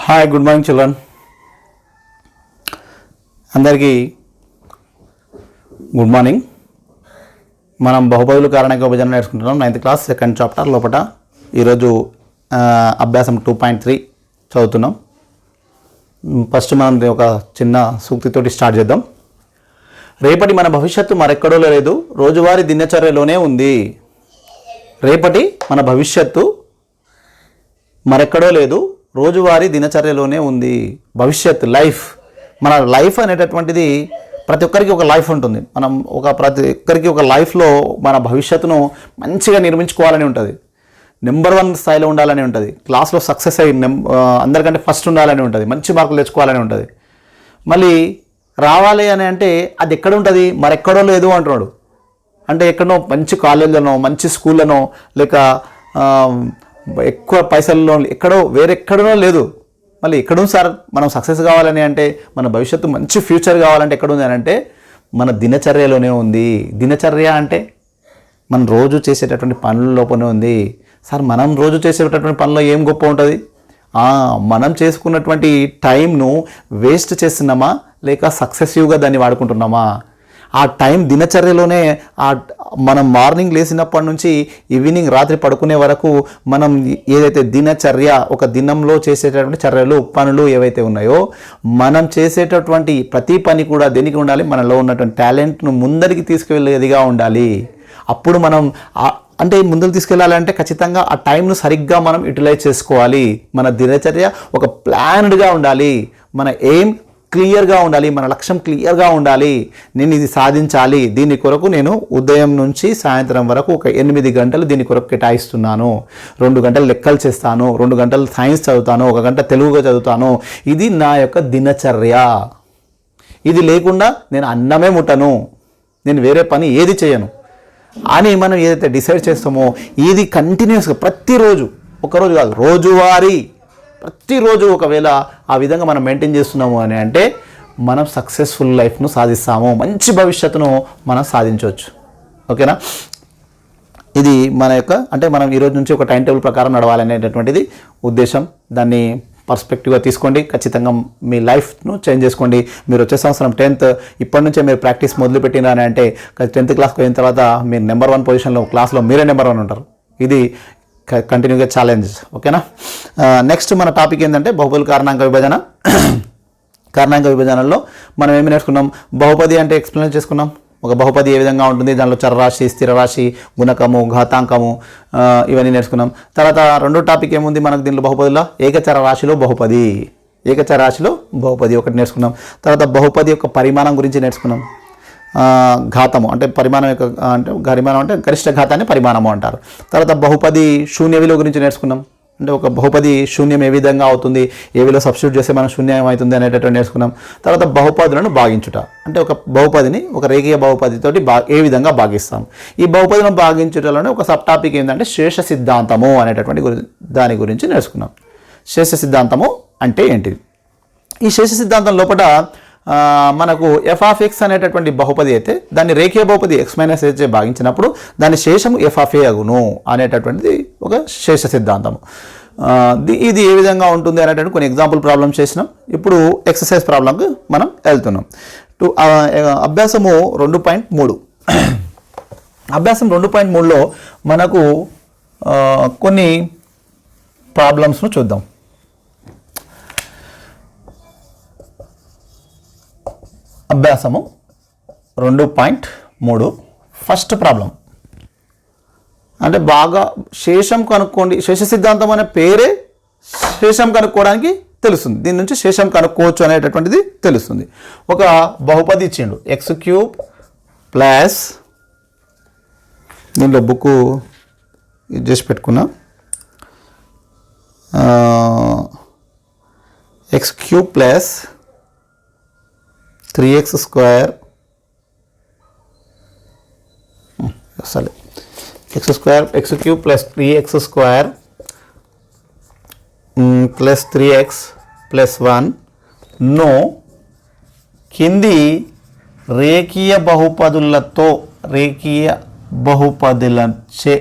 Hi good morning children అందరికీ good morning. మనం బహుపదులు కారణిక విభజన నేర్చుకుంటున్నాం 9th క్లాస్ 2nd చాప్టర్ లోపల. ఈరోజు అభ్యాసం 2.3 చదువుతున్నాం. ఫస్ట్ మనం ఒక చిన్న సూక్తితోటి స్టార్ట్ చేద్దాం. రేపటి మన భవిష్యత్తు మరెక్కడో లేదు, రోజువారీ దినచర్యలోనే ఉంది. రేపటి మన భవిష్యత్తు మరెక్కడో లేదు, రోజువారీ దినచర్యలోనే ఉంది. భవిష్యత్ లైఫ్, మన లైఫ్ అనేటటువంటిది ప్రతి ఒక్కరికి ఒక లైఫ్ ఉంటుంది. మనం ప్రతి ఒక్కరికి ఒక లైఫ్లో మన భవిష్యత్తును మంచిగా నిర్మించుకోవాలని ఉంటుంది. నెంబర్ 1 స్థాయిలో ఉండాలని ఉంటుంది. క్లాస్లో సక్సెస్ అయ్యి అందరికంటే ఫస్ట్ ఉండాలని ఉంటుంది. మంచి మార్కులు తెచ్చుకోవాలని ఉంటుంది. మళ్ళీ రావాలి అని అంటే అది ఎక్కడ ఉంటుంది, మరెక్కడో లేదు అంటున్నాడు. అంటే ఎక్కడనో మంచి కాలేజీలోనో మంచి స్కూళ్ళనో లేక ఎక్కువ పైసల్లో ఎక్కడో వేరెక్కడనో లేదు. మళ్ళీ ఎక్కడుంది సార్ మనం సక్సెస్ కావాలని అంటే, మన భవిష్యత్తు మంచి ఫ్యూచర్ కావాలంటే ఎక్కడుంది అని అంటే మన దినచర్యలోనే ఉంది. దినచర్య అంటే మనం రోజు చేసేటటువంటి పనుల లోపలనే ఉంది. సార్ మనం రోజు చేసేటటువంటి పనుల్లో ఏం గొప్ప ఉంటుంది? మనం చేసుకున్నటువంటి టైంను వేస్ట్ చేస్తున్నామా లేక సక్సెసివ్గా దాన్ని వాడుకుంటున్నామా? ఆ టైం దినచర్యలోనే మనం మార్నింగ్ లేచినప్పటి నుంచి ఈవినింగ్ రాత్రి పడుకునే వరకు మనం ఏదైతే దినచర్య, ఒక దినంలో చేసేటటువంటి చర్యలు పనులు ఏవైతే ఉన్నాయో, మనం చేసేటటువంటి ప్రతి పని కూడా దేనికి ఉండాలి, మనలో ఉన్నటువంటి టాలెంట్ను ముందరికి తీసుకువెళ్ళేదిగా ఉండాలి. అప్పుడు మనం అంటే ముందుకు తీసుకెళ్ళాలంటే ఖచ్చితంగా ఆ టైంను సరిగ్గా మనం యూటిలైజ్ చేసుకోవాలి. మన దినచర్య ఒక ప్లాన్డ్గా ఉండాలి. మన ఎయిమ్ క్లియర్గా ఉండాలి. మన లక్ష్యం క్లియర్గా ఉండాలి. నేను ఇది సాధించాలి, దీని కొరకు నేను ఉదయం నుంచి సాయంత్రం వరకు ఒక 8 గంటలు దీని కొరకు కేటాయిస్తున్నాను. 2 గంటలు లెక్కలు చేస్తాను, 2 గంటలు సైన్స్ చదువుతాను, 1 గంట తెలుగుగా చదువుతాను. ఇది నా యొక్క దినచర్య. ఇది లేకుండా నేను అన్నమే ముట్టను, నేను వేరే పని ఏది చేయను అని మనం ఏదైతే డిసైడ్ చేస్తామో ఇది కంటిన్యూస్గా ప్రతిరోజు, ఒకరోజు కాదు, రోజువారీ ప్రతిరోజు ఒకవేళ ఆ విధంగా మనం మెయింటైన్ చేస్తున్నాము అని అంటే మనం సక్సెస్ఫుల్ లైఫ్ను సాధిస్తాము, మంచి భవిష్యత్తును మనం సాధించవచ్చు. ఓకేనా? ఇది మన యొక్క అంటే మనం ఈరోజు నుంచి ఒక టైం టేబుల్ ప్రకారం నడవాలనేటటువంటిది ఉద్దేశం. దాన్ని పర్స్పెక్టివ్గా తీసుకోండి. ఖచ్చితంగా మీ లైఫ్ను చేంజ్ చేసుకోండి. మీరు వచ్చే సంవత్సరం 10th ఇప్పటి నుంచే మీరు ప్రాక్టీస్ మొదలు పెట్టినారని అంటే 10th క్లాస్కి పోయిన తర్వాత మీరు నెంబర్ 1 పొజిషన్లో క్లాస్లో మీరే నెంబర్ 1 ఉంటారు. ఇది కంటిన్యూగా ఛాలెంజ్. ఓకేనా? నెక్స్ట్ మన టాపిక్ ఏంటంటే బహుపది కారణాంక విభజన. కారణాంక విభజనలో మనం ఏమి నేర్చుకున్నాం? బహుపది అంటే ఎక్స్ప్లెయిన్ చేసుకున్నాం. ఒక బహుపది ఏ విధంగా ఉంటుంది, దానిలో చరరాశి, స్థిరరాశి, గుణకము, ఘాతాంకము, ఇవన్నీ నేర్చుకున్నాం. తర్వాత రెండో టాపిక్ ఏముంది మనకు దీనిలో బహుపదిలో? ఏకచర రాశిలో బహుపది. ఏకచర రాశిలో బహుపది ఒకటి నేర్చుకున్నాం. తర్వాత బహుపది యొక్క పరిమాణం గురించి నేర్చుకున్నాం. ఘాతము అంటే పరిమాణం యొక్క అంటే పరిమాణం అంటే గరిష్ట ఘాతాన్ని పరిమాణము అంటారు. తర్వాత బహుపది శూన్య విలువ గురించి నేర్చుకున్నాం. అంటే ఒక బహుపది శూన్యం ఏ విధంగా అవుతుంది, ఏ విలువ సబ్స్టిట్యూట్ చేస్తే మనం శూన్యం అవుతుంది అనేటటువంటి నేర్చుకున్నాం. తర్వాత బహుపదులను భాగించుట అంటే ఒక బహుపదిని ఒక రేఖీయ బహుపదితోటి ఏ విధంగా భాగిస్తాం. ఈ బహుపదులను భాగించుటలోనే ఒక సబ్ టాపిక్ ఏంటంటే శేష సిద్ధాంతము అనేటటువంటి దాని గురించి నేర్చుకున్నాం. శేష సిద్ధాంతము అంటే ఏంటిది? ఈ శేష సిద్ధాంతం లోపల మనకు f(x) అనేటటువంటి బహుపది అయితే దాన్ని రేఖీయ బహుపది x-h భాగించినప్పుడు దాని శేషము f(a) అగును అనేటటువంటిది ఒక శేష సిద్ధాంతము. ఇది ఏ విధంగా ఉంటుంది అనేటువంటి కొన్ని ఎగ్జాంపుల్ ప్రాబ్లమ్స్ చేసినాం. ఇప్పుడు ఎక్సర్సైజ్ ప్రాబ్లంకి మనం వెళ్తున్నాం. అభ్యాసము 2.3. అభ్యాసం 2.3లో మనకు కొన్ని ప్రాబ్లమ్స్ను చూద్దాం. అభ్యాసము 2.3 ఫస్ట్ ప్రాబ్లం అంటే బాగా శేషం కనుక్కోండి. శేష సిద్ధాంతం అనే పేరే శేషం కనుక్కోవడానికి తెలుస్తుంది. దీని నుంచి శేషం కనుక్కోవచ్చు అనేటటువంటిది తెలుస్తుంది. ఒక బహుపది ఇచ్చిండు x³ ప్లస్, దీనిలో బుక్ ఇది చేసి పెట్టుకున్నా, x³ ప్లస్ 3x స్క్వేర్ అసలు x³ plus 3x square plus 3x plus 1 నో కింది రేఖీయ బహుపదులచే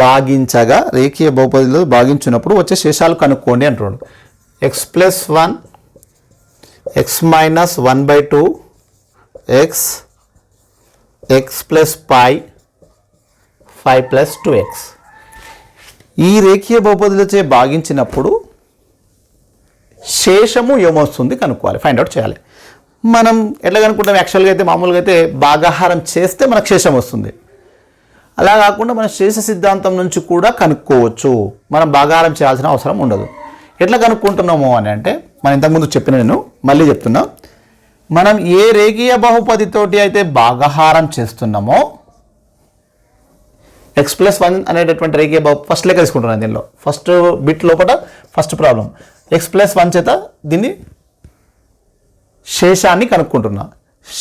భాగించగా రేఖీయ బహుపదిలో భాగించినప్పుడు వచ్చే శేషాలు కనుక్కోండి అంటున్నాడు. X plus 1 x minus 1/2 x x plus పై 5 ప్లస్ 2x. ఈ రేఖీయ బహుపదిలచే భాగించినప్పుడు శేషము ఏమొస్తుంది కనుక్కోవాలి, ఫైండ్ అవుట్ చేయాలి. మనం ఎట్లా కనుక్కుంటాం, యాక్చువల్గా అయితే మామూలుగా అయితే భాగాహారం చేస్తే మనకు శేషం వస్తుంది. అలా కాకుండా మన శేష సిద్ధాంతం నుంచి కూడా కనుక్కోవచ్చు, మనం భాగాహారం చేయాల్సిన అవసరం ఉండదు. ఎట్లా కనుక్కుంటున్నాము అని అంటే, మనం ఇంతకుముందు చెప్పిన నేను మళ్ళీ చెప్తున్నా, మనం ఏ రేఖీయ బహుపదితోటి అయితే భాగాహారం చేస్తున్నామో ఎక్స్ ప్లస్ 1 అనేటటువంటి రేఖీయ ఫస్ట్ లెక్క తీసుకుంటున్నాను. దీనిలో ఫస్ట్ బిట్ లోపల ఫస్ట్ ప్రాబ్లం ఎక్స్ ప్లస్ 1 చేత దీన్ని శేషాన్ని కనుక్కుంటున్నా.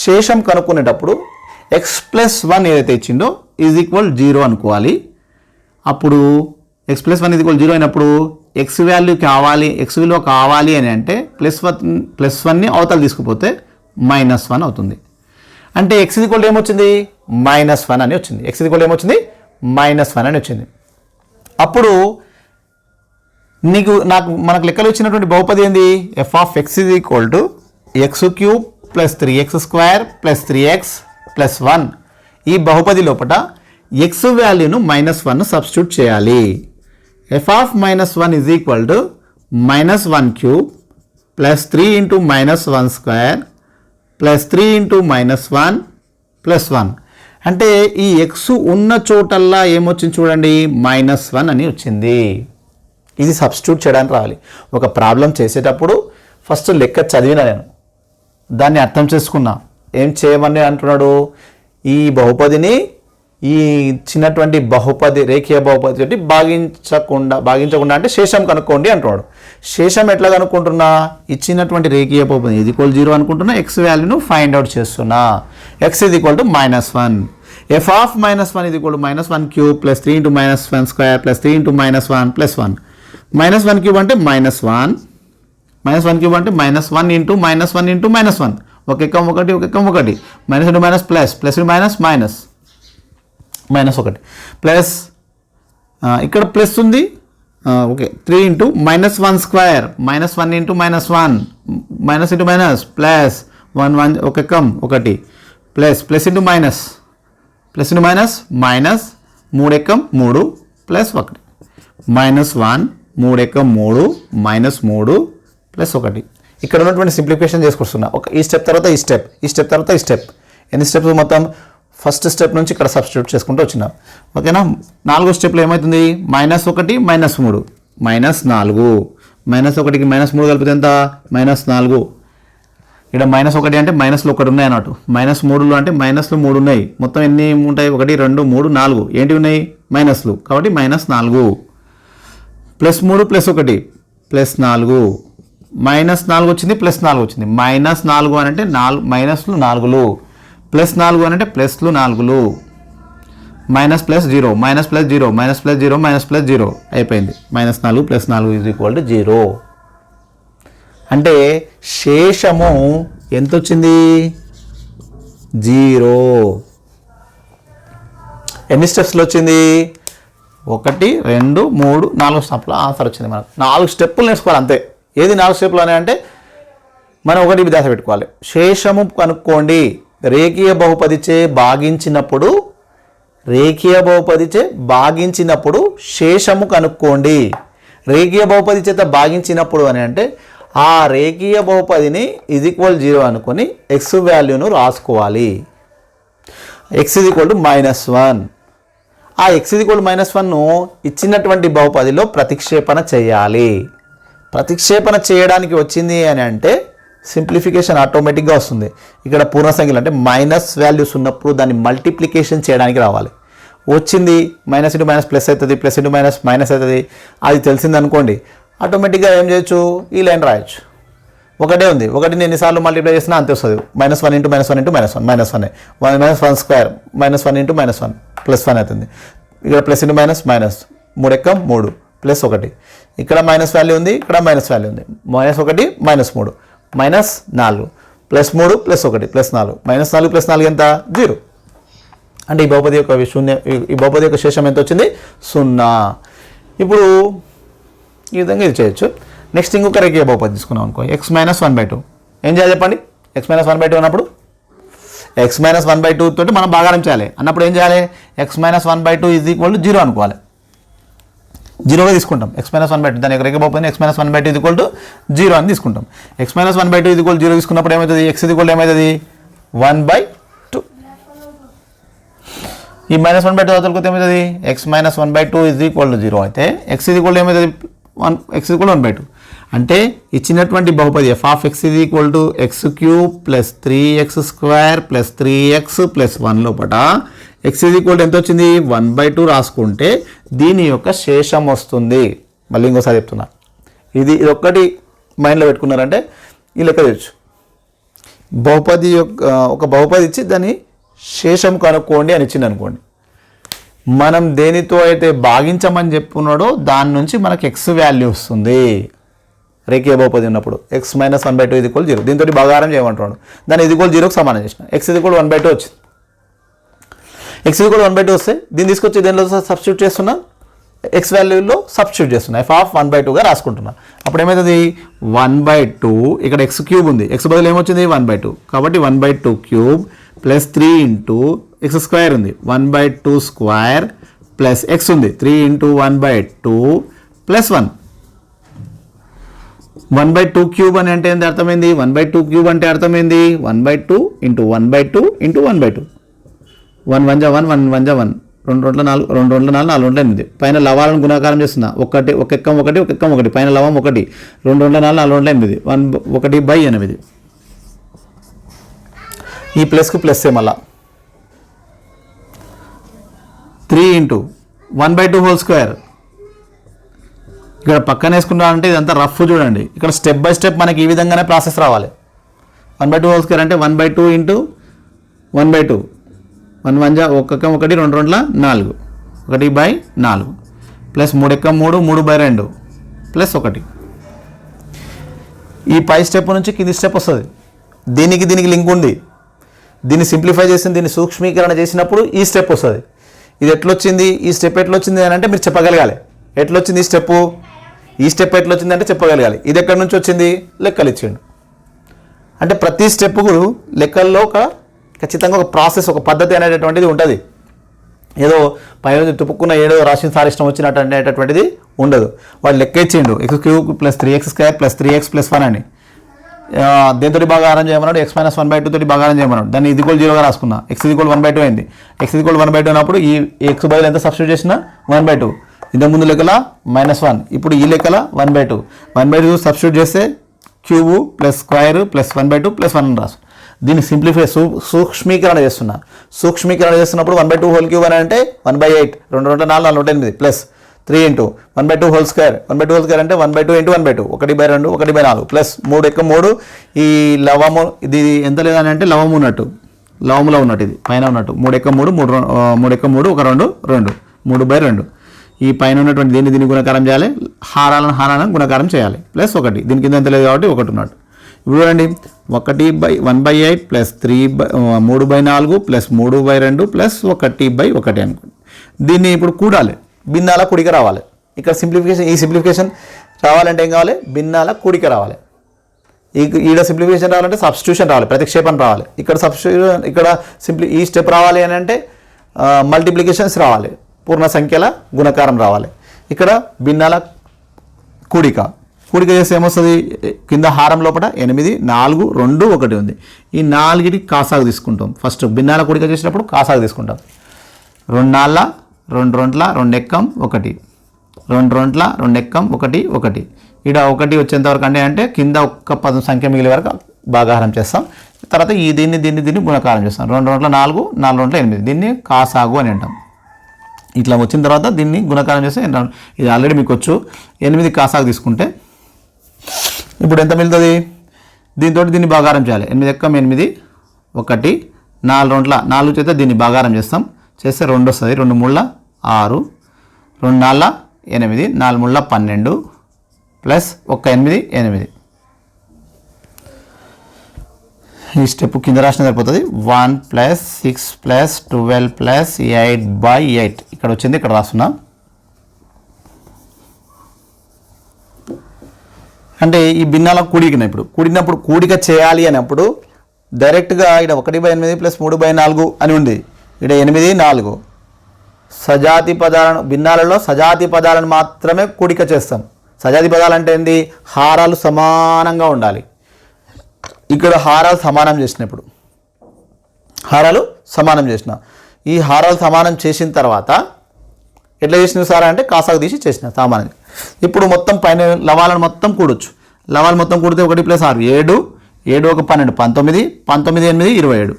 శేషం కనుక్కునేటప్పుడు ఎక్స్ ప్లస్ 1 ఏదైతే ఇచ్చిందో ఈజ్ ఈక్వల్ 0 అనుకోవాలి. అప్పుడు ఎక్స్ ప్లస్ 1 ఈజ్ ఈక్వల్ 0 అయినప్పుడు ఎక్స్ వాల్యూ కావాలి, ఎక్స్ విలువ కావాలి అని అంటే ప్లస్ 1ని అవతల తీసుకుపోతే -1 అవుతుంది. అంటే ఎక్స్ ఈజ్ ఈక్వల్ ఏమొచ్చింది, -1 అని వచ్చింది. ఎక్స్ ఈజ్ ఈక్వల్ ఏమొచ్చింది, -1 అని వచ్చింది. అప్పుడు మనకు లెక్కలు ఇచ్చినటువంటి బహుపది ఏంది, F of X is equal to x³ + 3x² + 3x + 1. ఈ బహుపది లోపల ఎక్స్ వాల్యూను -1 సబ్స్టిట్యూట్ చేయాలి. F of -1 is equal to -1³ + 3 × -1² + 3 × -1 + 1. అంటే ఈ ఎక్స్ ఉన్న చోటల్లా ఏమొచ్చింది చూడండి, -1 అని వచ్చింది. ఇది సబ్స్టిట్యూట్ చేయడానికి రావాలి. ఒక ప్రాబ్లం చేసేటప్పుడు ఫస్ట్ లెక్క చదివిన నేను, దాన్ని అర్థం చేసుకున్నా, ఏం చేయమని అంటున్నాడు, ఈ బహుపదిని ఈ చిన్నటువంటి బహుపది రేఖీయ బహుపది తోటి భాగించకుండా అంటే శేషం కనుక్కోండి అంటున్నాడు. శేషం ఎట్లా కనుక్కుంటున్నా, ఇచ్చినటువంటి రేఖీయ బహుపది ఈజ్ ఈక్వల్ 0 అనుకుంటున్నా, ఎక్స్ వాల్యూను ఫైండ్ అవుట్ చేస్తున్నా. X is equal to -1. F of -1 is equal to -1³ + 3 × -1² + 3 × -1 + 1. -1³ అంటే -1, -1³ అంటే -1 × -1 × -1. ఒక ఎక్కం ఒకటి, ఒక ఎక్కం ఒకటి, minus into minus plus, plus into minus minus, -1 plus ఇక్కడ ప్లస్ ఉంది. Okay, 3 × -1² -1 × -1 minus into minus plus 1 ఒక ఎక్కం ఒకటి, plus into minus, plus into minus minus 3 ఎక్కం 3 plus 1 -1 3 ఎక్కం 3 -3 plus 1. ఇక్కడ ఉన్నటువంటి సింప్లిఫికేషన్ చేసుకొస్తున్నా. ఈ స్టెప్ తర్వాత ఈ స్టెప్, ఈ స్టెప్ తర్వాత ఈ స్టెప్, ఎన్ని స్టెప్స్ మొత్తం ఫస్ట్ స్టెప్ నుంచి ఇక్కడ సబ్స్టిట్యూట్ చేసుకుంటూ వచ్చినా. ఓకేనా, 4వ స్టెప్లో ఏమవుతుంది, -1 -3 -4, -1కి -3 కలిపితే ఎంత, -4. ఇక్కడ -1 అంటే మైనస్లు 1 ఉన్నాయి అన్నట్టు, -3లో అంటే మైనస్లు 3 ఉన్నాయి. మొత్తం ఎన్ని ఉంటాయి, 1 2 3 4, ఏంటి ఉన్నాయి, మైనస్లు, కాబట్టి -4 +3 +1 +4, -4 వచ్చింది +4 వచ్చింది. -4 అని అంటే మైనస్లు 4, +4 అని అంటే ప్లస్లు 4, minus plus 0 minus plus 0 minus plus 0 minus plus 0 అయిపోయింది. -4 + 4 = 0. అంటే శేషము ఎంత వచ్చింది, 0. ఎన్ని స్టెప్స్లో వచ్చింది, 1 2 3 4 స్టెప్లో ఆన్సర్ వచ్చింది. మనకు 4 స్టెప్పులు నేర్చుకోవాలి అంతే. ఏది 4 స్టెప్లు అని అంటే మనం ఒకటి విధానం పెట్టుకోవాలి. శేషము కనుక్కోండి, రేఖీయ బహుపదిచే భాగించినప్పుడు, రేఖీయ బహుపదిచే భాగించినప్పుడు శేషము కనుక్కోండి. రేఖీయ బహుపది చేత భాగించినప్పుడు అని అంటే ఆ రేఖీయ బహుపదిని =0 అనుకొని ఎక్స్ వాల్యూను రాసుకోవాలి. ఎక్స్ -1. ఆ ఎక్స్ -1ను ఇచ్చినటువంటి బహుపదిలో ప్రతిక్షేపణ చేయాలి. ప్రతిక్షేపణ చేయడానికి వచ్చింది అని అంటే సింప్లిఫికేషన్ ఆటోమేటిక్గా వస్తుంది. ఇక్కడ పూర్ణ సంఖ్యలు అంటే మైనస్ వాల్యూస్ ఉన్నప్పుడు దాన్ని మల్టిప్లికేషన్ చేయడానికి రావాలి. వచ్చింది మైనస్ ఇంటూ మైనస్ ప్లస్ అవుతుంది, ప్లస్ ఇంటూ మైనస్ మైనస్ అవుతుంది, అది తెలిసింది అనుకోండి, ఆటోమేటిక్గా ఏం చేయొచ్చు, ఈ లైన్ రాయొచ్చు. ఒకటే ఉంది, ఒకటిని ఎన్నిసార్లు మల్టిప్లై చేసినా అంతే వస్తుంది. -1 × -1 × -1 -1 -1 -1 -1 +1 అవుతుంది. ఇక్కడ ప్లస్ ఇంటూ మైనస్ మైనస్ 3 ఎక్కం 3 +1, ఇక్కడ మైనస్ వాల్యూ ఉంది, ఇక్కడ మైనస్ వాల్యూ ఉంది, -1 -3 -4 +3 +1 +4 -4 + 4 ఎంత, 0. అంటే ఈ బహుపది యొక్క ఈ బహుపది యొక్క శేషం ఎంత వచ్చింది 0. ఇప్పుడు ఈ విధంగా ఇది చేయొచ్చు. నెక్స్ట్ ఇంకొక రేఖీయ బహుపది తీసుకున్నాం అనుకో x-1/2. ఏం చేయాలి చెప్పండి? x-1/2 అన్నప్పుడు x-1/2 తోటి మనం భాగారం చేయాలి అన్నప్పుడు ఏం చేయాలి? x-1/2 = 0 అనుకోవాలి. 0గా తీసుకుంటాం x-1/2. దాని యొక్క రేఖ బహుపదిని x-1/2 = 0 అని తీసుకుంటాం. x-1/2 = 0 తీసుకున్నప్పుడు ఏమవుతుంది? x ఏమవుతుంది? 1/2. ఈ -1/2 అవతలకి ఏమవుతుంది? x-1/2 = 0 అయితే x ఏమవుతుంది? x = 1/2. అంటే ఇచ్చినటువంటి బహుపది f(x) = x³ + 3x² + 3x + 1 లోపల x ఎంత వచ్చింది? 1/2 రాసుకుంటే దీని యొక్క శేషం వస్తుంది. మళ్ళీ ఇంకోసారి చెప్తున్నా, ఇది ఒక్కటి మైండ్లో పెట్టుకున్నారంటే ఈ లెక్క తెచ్చు. బహుపది యొక్క ఒక బహుపది ఇచ్చి దాని శేషం కనుక్కోండి అని ఇచ్చింది అనుకోండి. మనం దేనితో అయితే భాగించమని చెప్పుకున్నాడో దాని నుంచి మనకు x వాల్యూ వస్తుంది. రేఖీయ బహుపది ఉన్నప్పుడు x-1/2 = 0. దీంతో భాగారం చేయమంటున్నాడు. దాన్ని ఇది 0కి సమానం చేసిన x 1/2 వచ్చింది. x 1/2 వస్తే దీన్ని తీసుకొచ్చి దేనిలో సబ్స్టిట్యూట్ చేస్తున్నా? x వాల్యూలో సబ్స్టిట్యూట్ చేస్తున్నా. f(1/2)గా రాసుకుంటున్నా. అప్పుడు ఏమవుతుంది? 1/2. ఇక్కడ x³ ఉంది, x బదులు ఏమొచ్చింది? 1/2. కాబట్టి 1/2³ + 3 × x² ఉంది, 1/2² + x ఉంది, 3 × 1/2 + 1. 1/2³ అని అంటే ఏంటి అర్థమైంది? 1/2³ అంటే అర్థమైంది 1/2 × 1/2 × 1/2. 1 1 1 1 1 1 2 2 4 2 2 4 4 8. పైన లవాలను గుణాకారం చేస్తున్నా. ఒక ఎక్కం 1 పైన లవం 1 2 2 4 4 8 1/8. ఈ ప్లస్కు ప్లస్ మళ్ళా 3 × 1/2² ఇక్కడ పక్కన వేసుకున్నారంటే ఇదంతా రఫ్ చూడండి. ఇక్కడ స్టెప్ బై స్టెప్ మనకి ఈ విధంగానే ప్రాసెస్ రావాలి. 1/2² అంటే 1/2 × 1/2 1 1 1 2 2 4 1/4 ప్లస్ 3 3 3/2 ప్లస్ 1. ఈ పై స్టెప్ నుంచి కింది స్టెప్ వస్తుంది. దీనికి లింక్ ఉంది. దీన్ని సింప్లిఫై చేసి దీన్ని సూక్ష్మీకరణ చేసినప్పుడు ఈ స్టెప్ వస్తుంది. ఇది ఎట్లొచ్చింది? ఈ స్టెప్ ఎట్లొచ్చింది అని అంటే మీరు చెప్పగలగాలి. ఎట్లొచ్చింది ఈ స్టెప్? ఈ స్టెప్ ఎట్లొచ్చింది అంటే చెప్పగలగాలి. ఇది ఎక్కడి నుంచి వచ్చింది? లెక్కలు ఇచ్చిండు. అంటే ప్రతి స్టెప్ లెక్కల్లో ఖచ్చితంగా ఒక ప్రాసెస్, ఒక పద్ధతి అనేటటువంటిది ఉంటుంది. ఏదో పై తుప్పుకున్న ఏదో రాసిన సార్ ఇష్టం వచ్చినట్టు అనేటటువంటిది ఉండదు. వాడు లెక్క ఇచ్చిండు x³ + 3x² + 3x + 1 అని. దేంతో భాగారం చేయమన్నాడు? x-1/2 తోటి భాగారం చేయమన్నాడు. దాన్ని ఇది 0గా రాసుకున్నా. x 1/2 అయింది. x 1/2 అన్నప్పుడు ఈ x బదులు ఎంత సబ్స్టిట్యూట్ చేసినా? 1/2. ఇంతకు ముందు లెక్కల -1, ఇప్పుడు ఈ లెక్కల 1/2. 1/2 సబ్స్టిట్యూట్ చేస్తే క్యూబ్ + స్క్వేర్ + 1/2 + 1 అని రాసు. దీన్ని సింప్లిఫై సూక్ష్మీకరణ చేస్తున్నా. సూక్ష్మీకరణ చేస్తున్నప్పుడు 1/2³ అని అంటే 1/8 2 2 4 4 8 ప్లస్ 3 × 1/2² 1/2² అంటే 1/2 × 1/2 1/2 1/4 ప్లస్ 3 3 ఈ లవము ఇది ఎంత లేదని అంటే లవము ఉన్నట్టు, లవములో ఉన్నట్టు, ఇది పైన ఉన్నట్టు 3 3 3 3 1 2 2 3/2. ఈ పైన ఉన్నటువంటి దీన్ని గుణకారం చేయాలి, హారాలను గుణకారం చేయాలి ప్లస్ 1. దీని కింద ఎంత లేదు కాబట్టి 1 ఉన్నట్టు. ఇప్పుడు చూడండి 1/8 ప్లస్ 3/4 ప్లస్ 3/2 ప్లస్ 1/1 అనుకోండి. దీన్ని ఇప్పుడు కూడాలి, భిన్నాల కూడిక రావాలి. ఇక్కడ సింప్లిఫికేషన్ రావాలంటే ఏం కావాలి? భిన్నాల కూడిక రావాలి. ఈడ సింప్లిఫికేషన్ రావాలంటే సబ్స్టిట్యూషన్ రావాలి, ప్రతిక్షేపణ రావాలి. ఇక్కడ ఈ స్టెప్ రావాలి అని అంటే మల్టిప్లికేషన్స్ రావాలి, పూర్ణ సంఖ్యల గుణకారం రావాలి. ఇక్కడ భిన్నాల కూడిక చేస్తే ఏమొస్తుంది? కింద హారం లోపల 8 4 2 1 ఉంది. ఈ 4కి కాసాగు తీసుకుంటాం. ఫస్ట్ భిన్నాల కూడిక చేసినప్పుడు కాసాగు తీసుకుంటాం. 2 4 2 2 2 ఎక్కం 1 2 2 2 ఎక్కం 1 1. ఇక్కడ 1 వచ్చేంత వరకు అంటే కింద ఒక్క పదం సంఖ్య మిగిలే వరకు భాగాహారం చేస్తాం. తర్వాత దీన్ని గుణకారం చేస్తాం. 2 2 4 4 2 8 దీన్ని కాసాగు అని అంటాం. ఇట్లా వచ్చిన తర్వాత దీన్ని గుణకారం చేస్తే ఇది ఆల్రెడీ మీకు వచ్చు. 8 కాసాగు తీసుకుంటే ఇప్పుడు ఎంత మిగులుతుంది? దీంతో దీన్ని భాగారం చేయాలి. 8 ఎక్కం 8 1 4 2 4 చేస్తే దీన్ని భాగారం చేస్తాం. చేస్తే 2 వస్తుంది. 2 3 6 2 4 8 4 3 12 ప్లస్ 1 8 8. ఈ స్టెప్ కింద రాసిన సరిపోతుంది. 1 + 6 + 12 + 8/8 ఇక్కడ వచ్చింది, ఇక్కడ రాస్తున్నా. అంటే ఈ భిన్నాల కూడికిన ఇప్పుడు కూడిక చేయాలి అన్నప్పుడు డైరెక్ట్గా ఇక్కడ 1/8 + 3/4 అని ఉంది. ఇక్కడ 8, 4 సజాతి పదాలను, భిన్నాలలో సజాతి పదాలను మాత్రమే కూడిక చేస్తాం. సజాతి పదాలు అంటే ఏంది? హారాలు సమానంగా ఉండాలి. ఇక్కడ హారాలు సమానం చేసినప్పుడు ఈ హారాలు సమానం చేసిన తర్వాత ఎట్లా చేసినవి సార్ అంటే కాసాకు తీసి చేసిన సామాన్యంగా. ఇప్పుడు మొత్తం పైన లవాలను మొత్తం కూడొచ్చు. లవాలు మొత్తం కూడితే 1 + 6 7, 7 × 1 12 19, 19 × 8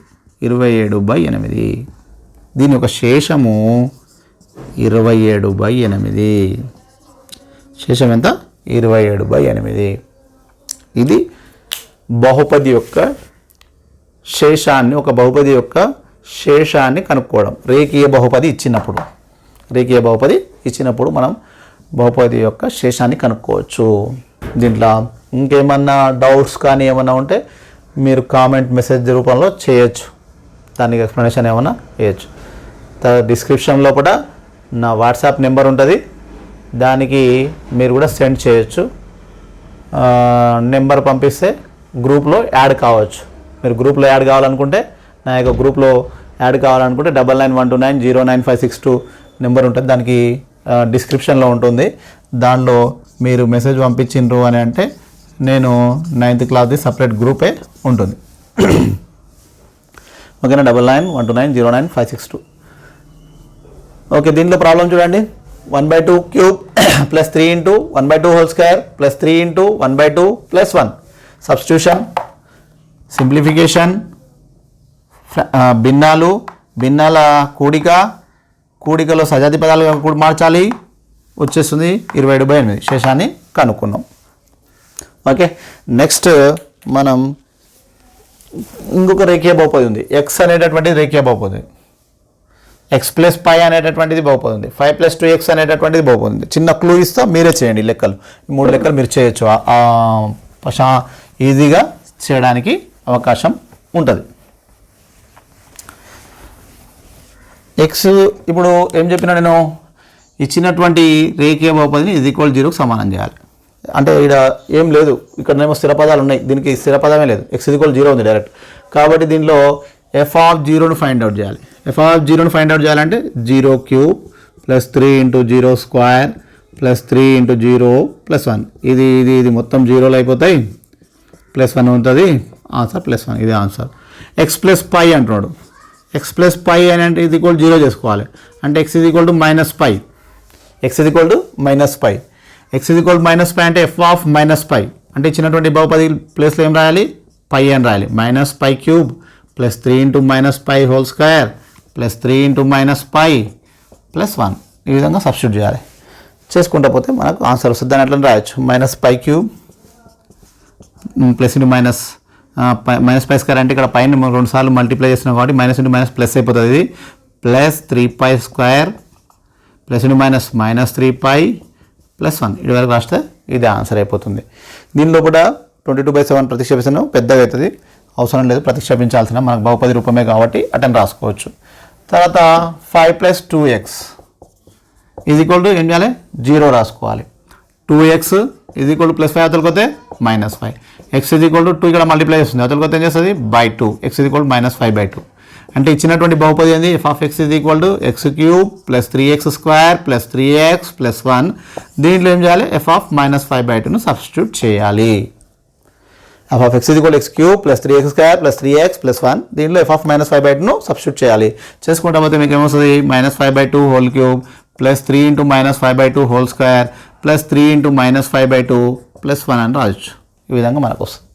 27, 27/8. దీని యొక్క శేషము 27/8. శేషం ఎంత? 27/8. ఇది బహుపది యొక్క శేషాన్ని, ఒక బహుపది యొక్క శేషాన్ని కనుక్కోవడం. రేఖీయ బహుపది ఇచ్చినప్పుడు మనం బహుపది యొక్క శేషాన్ని కనుక్కోవచ్చు. దీంట్లో ఇంకేమన్నా డౌట్స్ కానీ ఏమన్నా ఉంటే మీరు కామెంట్ మెసేజ్ రూపంలో చేయొచ్చు. దానికి ఎక్స్ప్లెనేషన్ ఏమన్నా వేయచ్చు. డిస్క్రిప్షన్ లోపల నా వాట్సాప్ నెంబర్ ఉంటుంది, దానికి మీరు కూడా సెండ్ చేయొచ్చు. నెంబర్ పంపిస్తే గ్రూప్లో యాడ్ కావచ్చు. మీరు గ్రూప్లో యాడ్ కావాలనుకుంటే, నా యొక్క గ్రూప్లో యాడ్ కావాలనుకుంటే 9912909562 నెంబర్ ఉంటుంది, దానికి డిస్క్రిప్షన్లో ఉంటుంది. దానిలో మీరు మెసేజ్ పంపించిండ్రు అని అంటే నేను 9th క్లాస్ది సపరేట్ గ్రూపే ఉంటుంది. ఓకేనా? 9912909562. ఓకే, దీంట్లో ప్రాబ్లం చూడండి. 1/2 cube + 3 × 1/2 whole square + 3 × 1/2 + 1. Substitution, simplification, భిన్నాల కూడికలో సజాతి పదాలుగా కూడా మార్చాలి. వచ్చేస్తుంది 27/8. శేషాన్ని కనుక్కున్నాం. ఓకే, నెక్స్ట్ మనం ఇంకొక రేఖీయ బహుపది ఉంది. ఎక్స్ అనేటటువంటిది రేఖీయ బహుపది, x + π అనేటటువంటిది బహుపది ఉంది, 5 + 2x అనేటటువంటిది బహుపది ఉంది. చిన్న క్లూ ఇస్తా, మీరే చేయండి లెక్కలు. ఈ 3 లెక్కలు మీరు చేయొచ్చు, ఈజీగా చేయడానికి అవకాశం ఉంటుంది. ఎక్స్ ఇప్పుడు ఏం చెప్పినా, నేను ఇచ్చినటువంటి రేఖీయ బహుపదిని = 0కు సమానం చేయాలి. అంటే ఇక్కడ ఏం లేదు, ఇక్కడనేమో స్థిర పదాలు ఉన్నాయి, దీనికి స్థిర పదమే లేదు, x = 0 ఉంది డైరెక్ట్. కాబట్టి దీనిలో f(0)ను ఫైండ్ అవుట్ చేయాలి. f(0)ను ఫైండ్ అవుట్ చేయాలంటే 0³ + 3 × 0² + 3 × 0 + 1. ఇది మొత్తం జీరోలు అయిపోతాయి, +1 ఉంటుంది. ఆన్సర్ +1, ఇది ఆన్సర్. x + π అంటున్నాడు. x + π అని అంటే ఇది = 0 చేసుకోవాలి. అంటే x = -π. x = -π. x = -π అంటే f(-π). అంటే ఇచ్చినటువంటి బహుపది ప్లేస్లో ఏం రాయాలి? π అని రాయాలి. -π³ + 3 × -π హోల్ స్క్వేర్ + 3 × -π + 1. ఈ విధంగా సబ్స్టిట్యూట్ చేయాలి. చేసుకుంటా పోతే మనకు ఆన్సర్ వస్తుంది. దాని అట్లా రాయొచ్చు. -π³ -π² అంటే ఇక్కడ పైన 2 సార్లు మల్టిప్లై చేస్తున్నాం కాబట్టి -++ అయిపోతుంది. ఇది +3π² +-3π + 1. ఇది వరకు రాస్తే ఇది ఆన్సర్ అయిపోతుంది. దీనిలో కూడా 22/7 ప్రతిక్షేపిస్తాను, పెద్దగా అవుతుంది, అవసరం లేదు ప్రతిక్షేపించాల్సిన, మనకు బహుపది రూపమే కాబట్టి అటెండ్ రాసుకోవచ్చు. తర్వాత 5 + 2x = ఏం చేయాలి? 0 రాసుకోవాలి. 2x +5 అవతలకొతే -5. x = 2 ఇక్కడ మల్టిప్లై చేస్తుంది, అవతలకొతే ఏం చేస్తుంది? /2. x = -5/2. అంటే ఇచ్చినటువంటి బహుపది ఏంది? f(x) = x³ + 3x² + 3x + 1. దీంట్లో ఏం చేయాలి? f(-5/2)ను సబ్స్టిట్యూట్ చేయాలి. f(x) = x³ + 3x² + 3x + 1. దీంట్లో f(-5/2)ను సబ్స్టిట్యూట్ చేయాలి. చేసుకుంటా పోతే మీకు ఏమొస్తుంది? -5/2 హోల్ క్యూబ్ + 3 × -5/2 హోల్ స్క్వేర్ + 3 × -5/2 + 1 అని రాయొచ్చు. ఈ విధంగా మనకు వస్తుంది.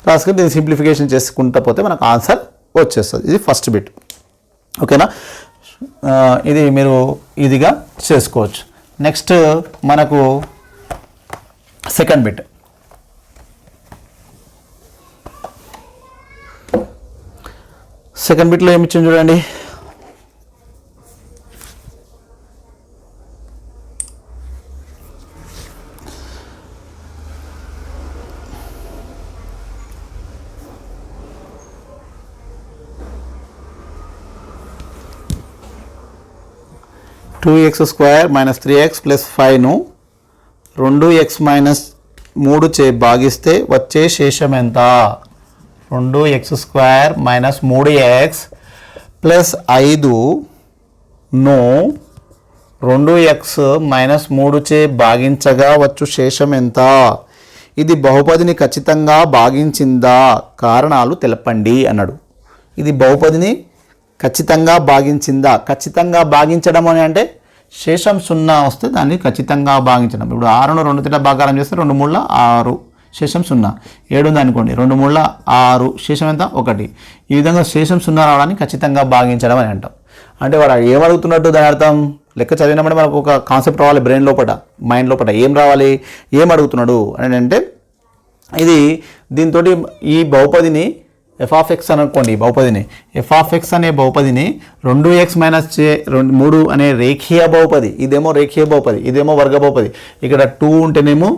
రాసుకొని దీన్ని సింప్లిఫికేషన్ చేసుకుంటా పోతే మనకు ఆన్సర్ వచ్చేస్తుంది. ఇది ఫస్ట్ బిట్. ఓకేనా? ఇది మీరు ఈజీగా చేసుకోవచ్చు. నెక్స్ట్ మనకు సెకండ్ బిట్. సెకండ్ బిట్లో ఏమి ఇచ్చింది చూడండి. 2x² minus 3x plus 5ను 2x minus 3 చే భాగిస్తే వచ్చే శేషం ఎంత? 2x² minus 3x plus 5ను 2x minus 3 చే భాగించగా వచ్చు శేషం ఎంత? ఇది బహుపదిని ఖచ్చితంగా భాగించిందా? కారణాలు తెలపండి అన్నాడు. ఇది బహుపదిని ఖచ్చితంగా భాగించిందా? ఖచ్చితంగా భాగించడం అని అంటే శేషం 0 వస్తే దాన్ని ఖచ్చితంగా భాగించడం. ఇప్పుడు 6ను 2 తిట్ట భాగారం చేస్తే 2 3 6 శేషం 0. 7 ఉంది అనుకోండి, 2 3 6 శేషం ఎంత? 1. ఈ విధంగా శేషం 0 రావడానికి ఖచ్చితంగా భాగించడం అని అంటాం. అంటే వాడు ఏమడుగుతున్నట్టు దాని అర్థం, లెక్క చదివినప్పుడు మనకు ఒక కాన్సెప్ట్ రావాలి, బ్రెయిన్ లోపల మైండ్ లోపల ఏం రావాలి, ఏం అడుగుతున్నాడు అని అంటే ఇది దీంతో ఈ బహుపదిని f(x) అని అనుకోండి. బహుపదిని f(x) అనే బహుపదిని 2x మైనస్ 3 అనే రేఖీయ బహుపది, ఇదేమో రేఖీయ బహుపది, ఇదేమో వర్గ బహుపది. ఇక్కడ 2 ఉంటేనేమో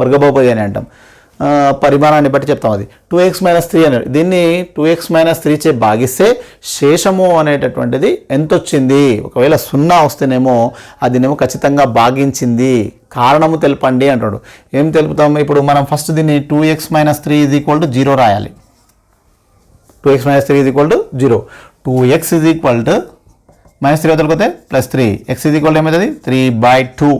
వర్గ బహుపది అని అంటాం. పరిమాణాన్ని బట్టి చెప్తాం. అది 2x మైనస్ 3 అనేది దీన్ని 2x మైనస్ 3 చే భాగిస్తే శేషము అనేటటువంటిది ఎంత వచ్చింది? ఒకవేళ 0 వస్తేనేమో అదినేమో ఖచ్చితంగా భాగించింది. కారణము తెలపండి అంటాడు. ఏం తెలుపుతాం? ఇప్పుడు మనం ఫస్ట్ దీన్ని 2x minus 3 is equal to 0 రాయాలి. 2x minus 3 is equal to 0. 2x is equal to minus 3 వదలకపోతే plus 3, x is equal to ఏమవుతుంది? 3/2.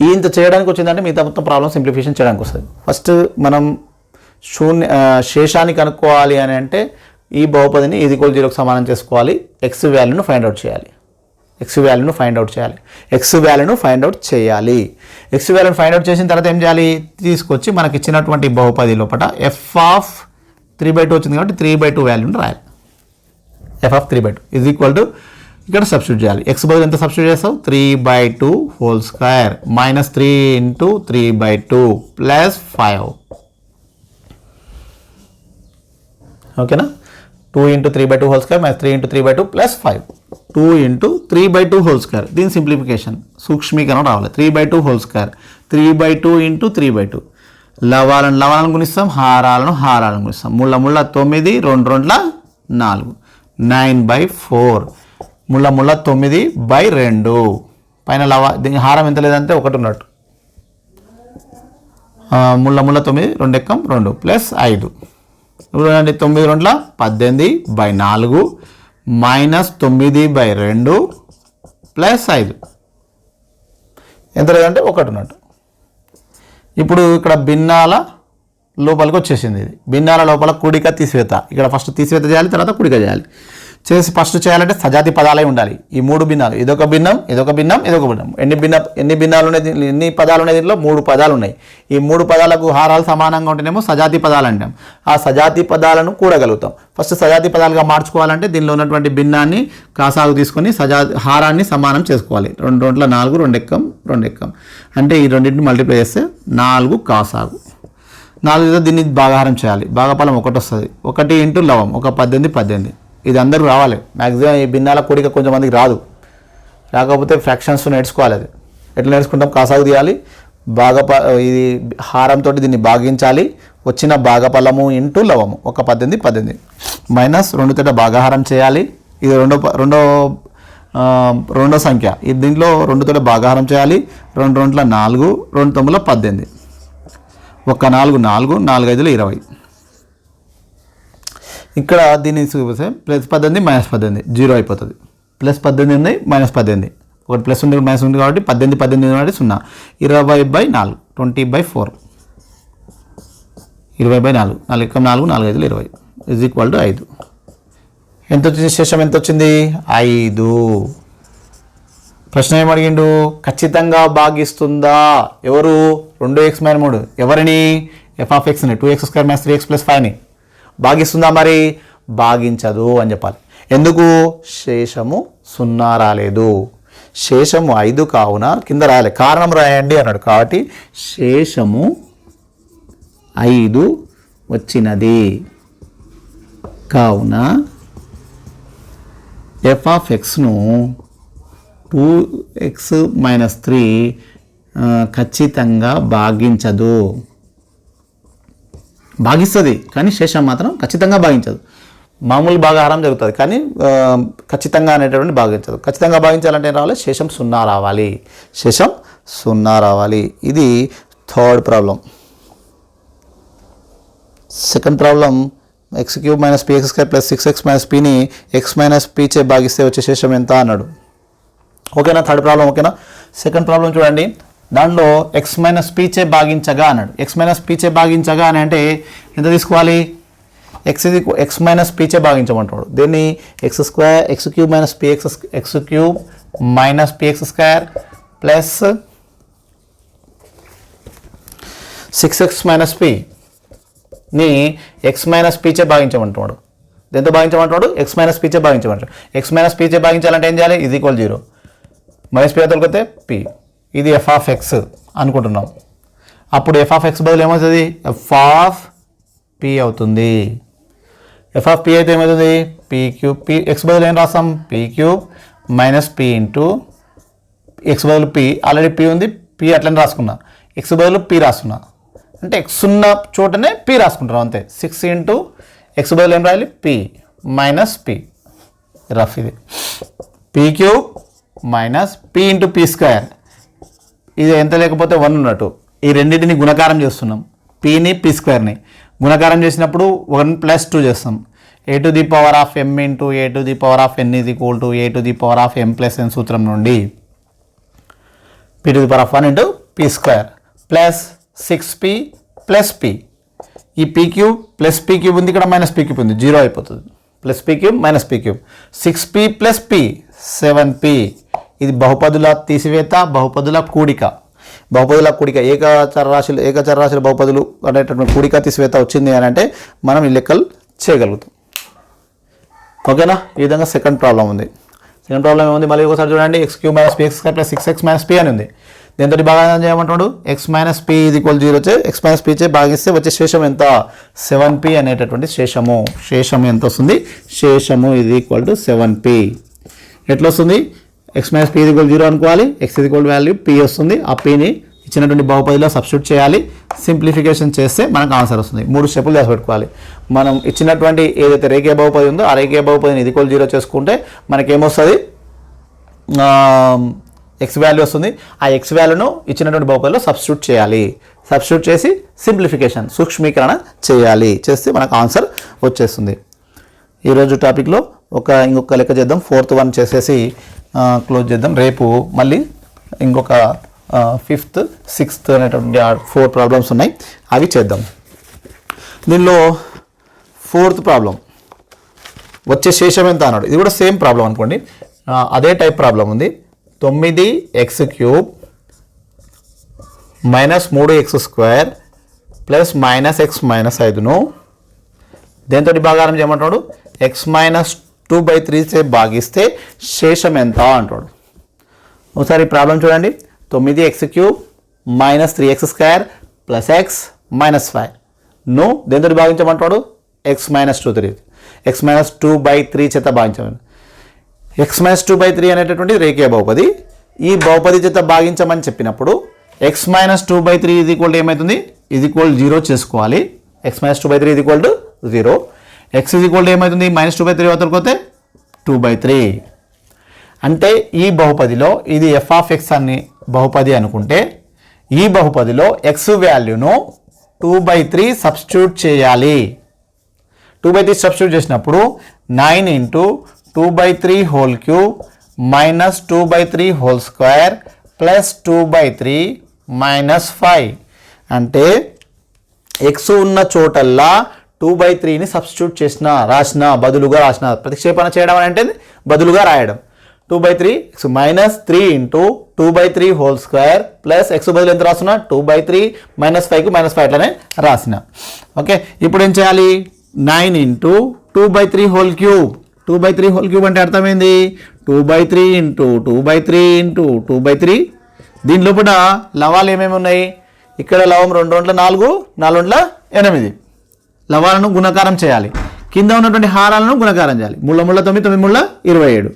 ఇంత చేయడానికి వచ్చిందంటే మిగతా మొత్తం ప్రాబ్లం సింప్లిఫికేషన్ చేయడానికి వస్తుంది. ఫస్ట్ మనం శేషాన్ని కనుక్కోవాలి అని అంటే ఈ బహుపదిని ఈజ్ ఈక్వల్ 0కి సమానం చేసుకోవాలి. x వాల్యూను ఫైండ్ అవుట్ చేయాలి. x వాల్యూను ఫైండ్ అవుట్ చేసిన తర్వాత ఏం చేయాలి? తీసుకొచ్చి మనకి ఇచ్చినటువంటి బహుపది లోపల f(3/2) వచ్చింది కాబట్టి 3/2 వాల్యూని రాయాలి. f(3/2) ఈజ్ ఈక్వల్ టు ఇక్కడ సబ్స్టిట్యూట్ చేయాలి. x బదులు ఎంత సబ్స్టిట్యూట్ చేస్తావు? 3/2 whole square minus 3 into 3/2 plus 5. ఓకేనా? 2 into 3/2 whole square minus 3 into 3/2 plus 5. 2 into 3/2 whole square, దీని సింప్లిఫికేషన్ సూక్ష్మీకరణ రావాలి. 3/2 హోల్ స్క్వేర్ 3/2 ఇంటూ 3/2. లవాలను గుణిస్తాం, హారాలను గుణిస్తాం. 3 3 9, 2 2 4, 9/4. 3 3 9/2. పైన దీని హారం ఎంత లేదంటే 1 ఉన్నట్టు. 3 3 9, 2 ఎక్కం 2 ప్లస్ 5. 9 2 18/4 మైనస్ 9/2 ప్లస్ 5 ఎంత లేదంటే 1 ఉన్నట్టు. ఇప్పుడు ఇక్కడ భిన్నాల లోపలికి వచ్చేసింది. ఇది భిన్నాల లోపల కూడిక తీసివేత. ఇక్కడ ఫస్ట్ తీసివేత చేయాలి, తర్వాత కూడిక చేయాలి. ఫస్ట్ చేయాలంటే సజాతి పదాలే ఉండాలి. ఈ 3 భిన్నాలు, ఇదొక భిన్నం, ఇదొక భిన్నం, ఇదొక భిన్నం. ఎన్ని భిన్నాలు ఉన్నాయి? ఎన్ని పదాలు ఉన్నాయి దీంట్లో? 3 పదాలు ఉన్నాయి. ఈ 3 పదాలకు హారాలు సమానంగా ఉంటేనేమో సజాతి పదాలు అంటాం. ఆ సజాతి పదాలను కూడగలుగుతాం. ఫస్ట్ సజాతి పదాలుగా మార్చుకోవాలంటే దీనిలో ఉన్నటువంటి భిన్నాన్ని కాసాగు తీసుకొని హారాన్ని సమానం చేసుకోవాలి. 2 2 4, 2 ఎక్కం 2 ఎక్కం అంటే ఈ రెండింటిని మల్టిప్లై చేస్తే 4 కాసాగు. 4 దీన్ని భాగాహారం చేయాలి. భాగఫలం 1 వస్తుంది. 1 ఇంటూ లవం 18. ఇది అందరూ రావాలి. మ్యాక్సిమం ఈ భిన్నాల కూడిక కొంచెం మందికి రాదు. రాకపోతే ఫ్రాక్షన్స్ నేర్చుకోవాలి. అది ఎట్లా నేర్చుకుంటాం? కాసాగు తీయాలి, ఇది హారంతో దీన్ని భాగించాలి. వచ్చిన భాగఫలము ఇంటూ లవము 18 మైనస్ 2 తిట్ట భాగాహారం చేయాలి. ఇది రెండో సంఖ్య. ఇది దీంట్లో 2 తిట్ట భాగాహారం చేయాలి. 2 2 4, 2 9 18. 1 4 4, 4 5 20. ఇక్కడ దీన్ని చూపిస్తే ప్లస్ 18 మైనస్ 18 0 అయిపోతుంది. ప్లస్ 18 ఉంది, మైనస్ 18, ఒకటి ప్లస్ ఉంది మైనస్ ఉంది కాబట్టి 18 కాబట్టి 0. 20/4 20/4 20/4 4 4 4 5 20 ఈజ్ ఈక్వల్ టు 5. ఎంత వచ్చింది? శేషం ఎంత వచ్చింది? 5. ప్రశ్న ఏమడిగిండు? ఖచ్చితంగా భాగిస్తుందా? ఎవరు? 2x - 3 ఎవరిని? f(x)ని 2x² - 3x + 5ని భాగిస్తుందా? మరి భాగించదు అని చెప్పాలి. ఎందుకు? శేషము 0 రాలేదు. శేషము 5 కావున కింద రాయాలి, కారణం రాయండి అన్నాడు. కాబట్టి శేషము 5 వచ్చినది కావున f(x)ను 2x - 3 ఖచ్చితంగా భాగిస్తుంది, కానీ శేషం మాత్రం ఖచ్చితంగా భాగించదు. మామూలు భాగాహారం జరుగుతుంది కానీ ఖచ్చితంగా అనేటటువంటి భాగించదు. ఖచ్చితంగా భావించాలంటే ఏం రావాలి? శేషం 0 రావాలి. శేషం 0 రావాలి. ఇది third problem. Second problem x³ - px² + 6x - pని x - p చే భాగిస్తే వచ్చే శేషం ఎంత అన్నాడు. ఓకేనా? థర్డ్ ప్రాబ్లం ఓకేనా? సెకండ్ ప్రాబ్లం చూడండి. దాంట్లో x - p చే భాగించగా అన్నాడు. x - p చే భాగించగా అని అంటే ఎంత తీసుకోవాలి? x - p చే భాగించమంటాడు. దీన్ని x³ - px² plus 6x - p ని x - p చే భాగించమంటున్నాడు. దేంతో భాగించమంటున్నాడు? x - p చే భాగించమంటాడు. x - p చే భాగించాలంటే ఏం చేయాలి? ఈజ్ ఈక్వల్ 0 మైనస్ p తొలగితే p. ఇది f(x) అనుకుంటున్నాం. అప్పుడు f(x) బదులు ఏమవుతుంది? f(p) అవుతుంది. f(p) అయితే ఏమవుతుంది? p³ x బదులు ఏం రాస్తాం? p³ minus p into x బదులు p, ఆల్రెడీ p ఉంది, p అట్లనే రాసుకున్నా. x బదులు p రాసుకున్నా అంటే x ఉన్న చోటనే p రాసుకుంటాం అంతే. 6 ఇంటూ x బదులు ఏం రాయాలి? p minus p. రఫ్ ఇది p³ minus p into p². ఇది ఎంత లేకపోతే 1 ఉన్నట్టు. ఈ రెండింటిని గుణకారం చేస్తున్నాం. pని p²ని గుణకారం చేసినప్పుడు 1 + 2 చేస్తాం. a⁴m into a⁴n is equal to a⁴m+n సూత్రం నుండి p⁴1 into p² plus 6p plus p. ఈ p³ ప్లస్ p³ ఉంది, ఇక్కడ మైనస్ p³ ఉంది, 0 అయిపోతుంది. Plus p³ minus p³. 6p plus p 7p. ఇది బహుపదుల తీసివేత, బహుపదుల కూడిక. బహుపదుల కూడిక ఏకచరరాశుల బహుపదులు అనేటటువంటి కూడిక తీసివేత వచ్చింది అని అంటే మనం ఈ లెక్కలు చేయగలుగుతాం. ఓకేనా? ఈ విధంగా సెకండ్ ప్రాబ్లం ఉంది. సెకండ్ ప్రాబ్లం ఏముంది? మళ్ళీ ఒకసారి చూడండి. x³ - px² + 6x - p అని ఉంది. దీంతో భాగం చేయమంటాడు. x - p = 0 చే x - p చే భాగిస్తే వచ్చే శేషం ఎంత? 7p అనేటటువంటి శేషము. శేషం ఎంత వస్తుంది? శేషము = 7p. ఎట్లా వస్తుంది? x - p = 0 అనుకోవాలి. x వాల్యూ p వస్తుంది. ఆ pని ఇచ్చినటువంటి బహుపదిలో సబ్స్టిట్యూట్ చేయాలి. సింప్లిఫికేషన్ చేస్తే మనకు ఆన్సర్ వస్తుంది. 3 స్టెప్పులు చేసి పెట్టుకోవాలి. మనం ఇచ్చినటువంటి ఏదైతే రేఖీయ బహుపది ఉందో ఆ రేఖీయ బహుపదిని = 0 చేసుకుంటే మనకేమొస్తుంది? x వాల్యూ వస్తుంది. ఆ x వాల్యూను ఇచ్చినటువంటి బహుపదిలో సబ్స్టిట్యూట్ చేయాలి. సబ్స్టిట్యూట్ చేసి సింప్లిఫికేషన్ సూక్ష్మీకరణ చేయాలి. చేస్తే మనకు ఆన్సర్ వచ్చేస్తుంది. ఈరోజు టాపిక్లో ఇంకొక లెక్క చేద్దాం. 4th వన్ చేసేసి క్లోజ్ చేద్దాం. రేపు మళ్ళీ ఇంకొక 5th 6th అనేటువంటి 4 ప్రాబ్లమ్స్ ఉన్నాయి, అవి చేద్దాం. దీనిలో 4th ప్రాబ్లం వచ్చే శేషం ఎంత అన్నాడు. ఇది కూడా సేమ్ ప్రాబ్లం అనుకోండి, అదే టైప్ ప్రాబ్లం ఉంది. 9x³ - 3x² ప్లస్ -x - 5ను దేంతో భాగారం చేయమంటాడు? x - 2/3 చే భాగిస్తే శేషం ఎంత అంటాడు. ఒకసారి ప్రాబ్లం చూడండి. 9x³ - 3x² ప్లస్ x - 5ను దేంతో భాగించమంటాడు? x - 2/3 చేత భాగించమని. x - 2/3 అనేటటువంటి రేఖీయ బహుపది. ఈ బహుపది చేత భాగించమని చెప్పినప్పుడు x - 2/3 ఏమవుతుంది? = 0 చేసుకోవాలి. x - 2/3 0. x ఏమవుతుంది? -2/3 అవతలకపోతే 2/3. అంటే ఈ బహుపదిలో ఇది f(x) అని బహుపది అనుకుంటే ఈ బహుపదిలో x వాల్యూను 2/3 సబ్స్టిట్యూట్ చేయాలి. 2/3 సబ్స్టిట్యూట్ చేసినప్పుడు 9 × 2/3 whole cube minus 2/3 whole square plus 2/3 -5 అంటే ఎక్స్ ఉన్న చోటల్లా 2/3ని సబ్స్టిట్యూట్ చేసిన బదులుగా రాసిన ప్రతిక్షేపణ చేయడం అంటే బదులుగా రాయడం. 2/3 -3 × 2/3 హోల్ స్క్వేర్ ప్లస్ ఎక్స్ బదులు ఎంత రాస్తున్నా 2/3 -5కు -5 అట్లనే రాసిన. ఓకే, ఇప్పుడు ఏం చేయాలి? 9 × 2/3 హోల్ క్యూబ్. 2/3 హోల్ క్యూబ్ అంటే అర్థమైంది 2/3 × 2/3 × 2/3. దీని లోపల లవాలు ఏమేమి ఉన్నాయి? ఇక్కడ లవం 2 × 4, 4 × 8. లవాలను గుణకారం చేయాలి. కింద ఉన్నటువంటి హారాలను గుణకారం చేయాలి. 3 × 9, 9 × 27.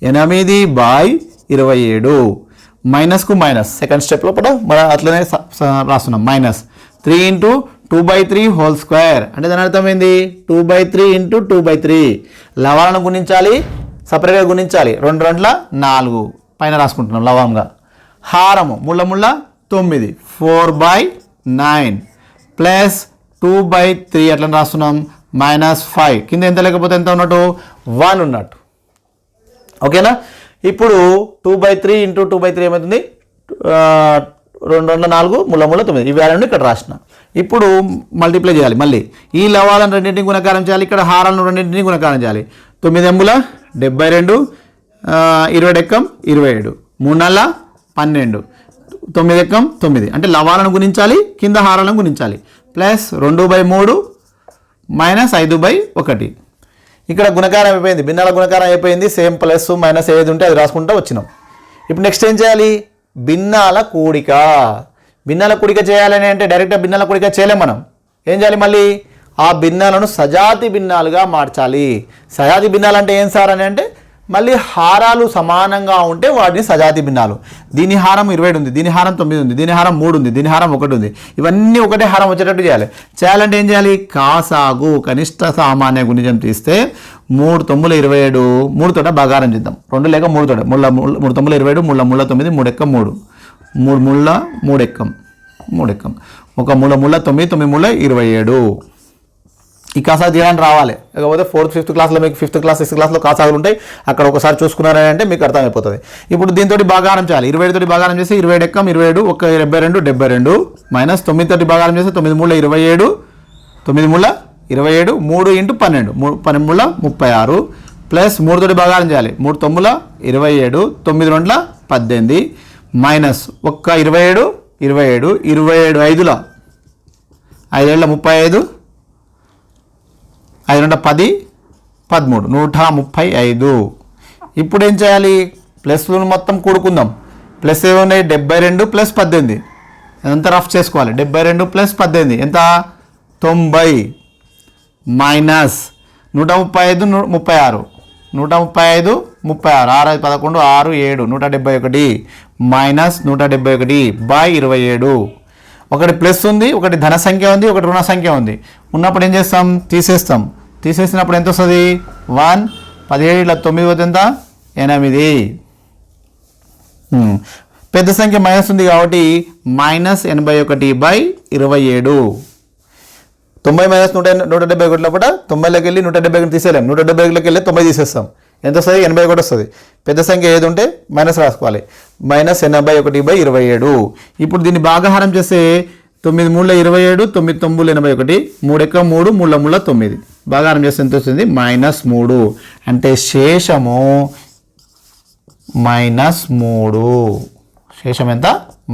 8/27 మైనస్కు మైనస్. సెకండ్ స్టెప్ లోపల మనం అట్లనే రాస్తున్నాం. -3 × 2/3 హోల్ స్క్వేర్ అంటే దాని అర్థం ఏంది 2/3 ఇంటూ 2/3 లవాలను గుణించాలి సపరేట్గా గుణించాలి 2 2 4 పైన రాసుకుంటున్నాం లవంగా హారము ముళ్ళ 9 4/9 ప్లస్ 2/3 అట్లా రాస్తున్నాం -5 కింద ఎంత లేకపోతే ఎంత ఉన్నట్టు 1 ఉన్నట్టు ఓకేనా ఇప్పుడు 2/3 ఇంటూ 2/3 ఏమవుతుంది 2 2 4 ముళ్ళ 9 ఈ వాల్యూని ఇక్కడ రాసిన ఇప్పుడు మల్టిప్లై చేయాలి మళ్ళీ ఈ లవాలను రెండింటిని గుణకారం చేయాలి ఇక్కడ హారాలను రెండింటిని గుణకారం చేయాలి 9 ఎంబుల 72 20 ఎక్కం 27 3 12 9 ఎక్కం 9 అంటే లవాలను గుణించాలి కింద హారాలను గుణించాలి ప్లస్ 2/3 -5/1 ఇక్కడ గుణకారం అయిపోయింది భిన్నాల గుణకారం అయిపోయింది సేమ్ ప్లస్ మైనస్ ఏది ఉంటే అది రాసుకుంటూ వచ్చినాం ఇప్పుడు నెక్స్ట్ ఏం చేయాలి భిన్నాల కూడిక చేయాలని అంటే డైరెక్ట్గా భిన్నాల కూడిక చేయలేం మనం ఏం చేయాలి మళ్ళీ ఆ భిన్నాలను సజాతి భిన్నాలుగా మార్చాలి సజాతి భిన్నాలు అంటే ఏం సార్ అని అంటే మళ్ళీ హారాలు సమానంగా ఉంటే వాటిని సజాతి భిన్నాలు దీని హారం 20 ఉంది దీని హారం 9 ఉంది దీని హారం 3 ఉంది దీని హారం 1 ఉంది ఇవన్నీ ఒకటే హారం వచ్చేటట్టు చేయాలంటే ఏం చేయాలి కాసాగు కనిష్ట సామాన్య గుణిజం తీస్తే 3 9 27 3 తోట భాగారం చేద్దాం 2 లేక 3 తోట 3 9 27 ముళ్ళ 9 3 ఎక్కం 3 ముళ్ళ 3 ఎక్కం 3 ఎక్కం ఒక ముళ్ళ 9 9 ముళ్ళ 27 ఈ కాసాగు తీయడానికి రావాలి లేకపోతే 4th 5th క్లాస్లో మీకు 5th క్లాస్ 6th క్లాస్లో కాసాగులు ఉంటాయి అక్కడ ఒకసారి చూసుకున్నారని అంటే మీకు అర్థమైపోతుంది ఇప్పుడు దీంతో భాగారం చేయాలి 27 తోటి భాగారం చేసి 27 ఎక్కం 27 ఒక 72 మైనస్ 9 తోటి భాగారం చేసి 9 ముళ్ళ 27 9 ముళ్ళ 27 3 ఇంటూ 12 12 ముళ్ళ 36 ప్లస్ 3 తోటి భాగారం చేయాలి 3 9 27 9 2 18 మైనస్ ఒక్క 27 5ల 35 5 2 10 13 135 ఇప్పుడు ఏం చేయాలి ప్లస్లను మొత్తం కూడుకుందాం ప్లస్ ఏమున్నాయి 72 ప్లస్ 18 ఎంత రఫ్ చేసుకోవాలి 72 ప్లస్ 18 ఎంత 90 మైనస్ 135 36 135 36 6 11 6 7 171 మైనస్ 171/27 ఒకటి ప్లస్ ఉంది ఒకటి ధన సంఖ్య ఉంది ఒకటి రుణ సంఖ్య ఉంది ఉన్నప్పుడు ఏం చేస్తాం తీసేసినప్పుడు ఎంత వస్తుంది 1 17 9 పోతే ఎంత 8 పెద్ద సంఖ్య మైనస్ ఉంది కాబట్టి -81/27 90 మైనస్ 171 లోపల 90లోకి వెళ్ళి 171 తీసేయలేం 171లోకి వెళ్ళి 90 తీసేస్తాం ఎంత వస్తుంది 81 వస్తుంది పెద్ద సంఖ్య ఏది ఉంటే మైనస్ రాసుకోవాలి -81/27 ఇప్పుడు దీన్ని భాగాహారం చేస్తే 9 3 27 9 9 81 3 ఎక్క 3 3 9 భాగాహారం చేస్తే ఎంత వస్తుంది -3 అంటే శేషము -3 శేషం ఎంత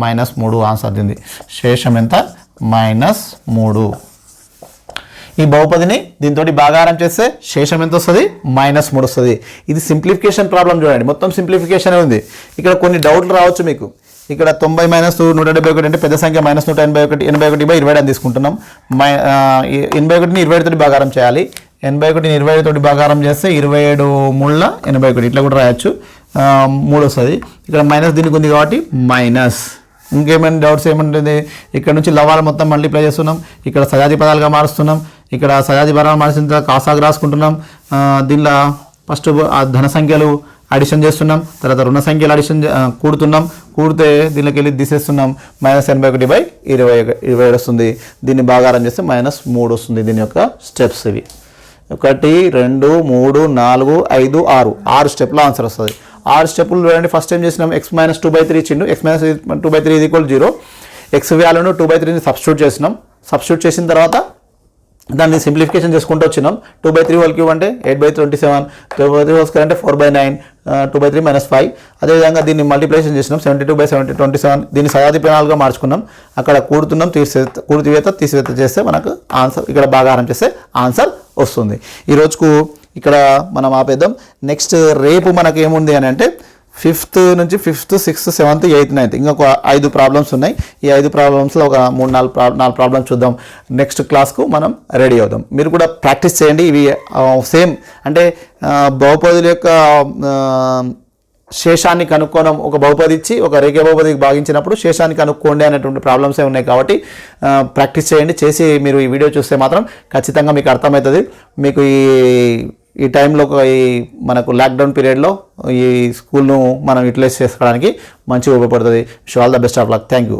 -3 ఆన్సర్ దీనిది శేషం ఎంత -3 ఈ బహుపదిని దీంతో భాగాహారం చేస్తే శేషం ఎంత వస్తుంది -3 వస్తుంది ఇది సింప్లిఫికేషన్ ప్రాబ్లం చూడండి మొత్తం సింప్లిఫికేషన్ ఉంది ఇక్కడ కొన్ని డౌట్లు రావచ్చు మీకు ఇక్కడ 90 మైనస్ 171 అంటే పెద్ద సంఖ్య -181 అని తీసుకుంటున్నాం 81ని 27 తోటి భాగాహారం చేయాలి 81ని 27 తోటి భాగాహారం చేస్తే 27 ముళ్ళ 81 ఇట్లా కూడా రాయొచ్చు 3 వస్తుంది ఇక్కడ మైనస్ దీనికి ఉంది కాబట్టి మైనస్ ఇంకేమైనా డౌట్స్ ఏముంటుంది ఇక్కడ నుంచి లవాలు మొత్తం మల్టిప్లై చేస్తున్నాం ఇక్కడ సజాతి పదాలుగా మారుస్తున్నాం ఇక్కడ సజాతి పదాలు మార్చిన తర్వాత కాసాగు రాసుకుంటున్నాం దీనిలో ఫస్ట్ ధన సంఖ్యలు అడిషన్ చేస్తున్నాం తర్వాత రుణ సంఖ్యలు అడిషన్ కూడితే దీనిలోకి వెళ్ళి తీసేస్తున్నాం -81/27 వస్తుంది దీన్ని భాగాహారం చేస్తే -3 వస్తుంది దీని యొక్క స్టెప్స్ ఇవి 1 2 3 4 5 6 స్టెప్లో ఆన్సర్ వస్తుంది 6 స్టెప్పులు చూడండి ఫస్ట్ టైం చేసినాం x - 2/3 ఇచ్చిండు x - 2/3 = 0 x వాల్యూను 2/3ని సబ్స్టిట్యూట్ చేసిన తర్వాత దాన్ని సింప్లిఫికేషన్ చేసుకుంటూ వచ్చినాం 2/3 హోల్ క్యూబ్ అంటే 8/27 2/3 హోల్ స్క్వేర్ అంటే 4/9 2/3 - 5 అదేవిధంగా దీన్ని మల్టిప్లికేషన్ చేసినాం 72/27 దీన్ని సజాతి పదాలుగా మార్చుకున్నాం అక్కడ కూడితివేత తీసివేత చేస్తే మనకు ఆన్సర్ ఇక్కడ భాగాహారం చేస్తే ఆన్సర్ వస్తుంది ఈ రోజుకు ఇక్కడ మనం ఆపేద్దాం నెక్స్ట్ రేపు మనకు ఏముంది అని అంటే 5th నుంచి 5th 6th 7th 8th 9th ఇంకొక 5 ప్రాబ్లమ్స్ ఉన్నాయి ఈ 5 ప్రాబ్లమ్స్లో ఒక 3-4 ప్రాబ్లమ్స్ చూద్దాం నెక్స్ట్ క్లాస్కు మనం రెడీ అవుదాం మీరు కూడా ప్రాక్టీస్ చేయండి ఇవి సేమ్ అంటే బహుపదుల యొక్క శేషాన్ని కనుక్కోవడం, ఒక బహుపది ఇచ్చి ఒక రేఖ బహుపదికి భాగించినప్పుడు శేషాన్ని కనుక్కోండి అనేటువంటి ప్రాబ్లమ్సే ఉన్నాయి. కాబట్టి ప్రాక్టీస్ చేయండి. చేసి మీరు ఈ వీడియో చూస్తే మాత్రం ఖచ్చితంగా మీకు అర్థమవుతుంది. మీకు ఈ టైంలో మనకు లాక్డౌన్ పీరియడ్లో ఈ స్కూల్ను మనం యూటిలైజ్ చేసుకోవడానికి మంచిగా ఉపయోగపడుతుంది. All the best of luck. Thank you.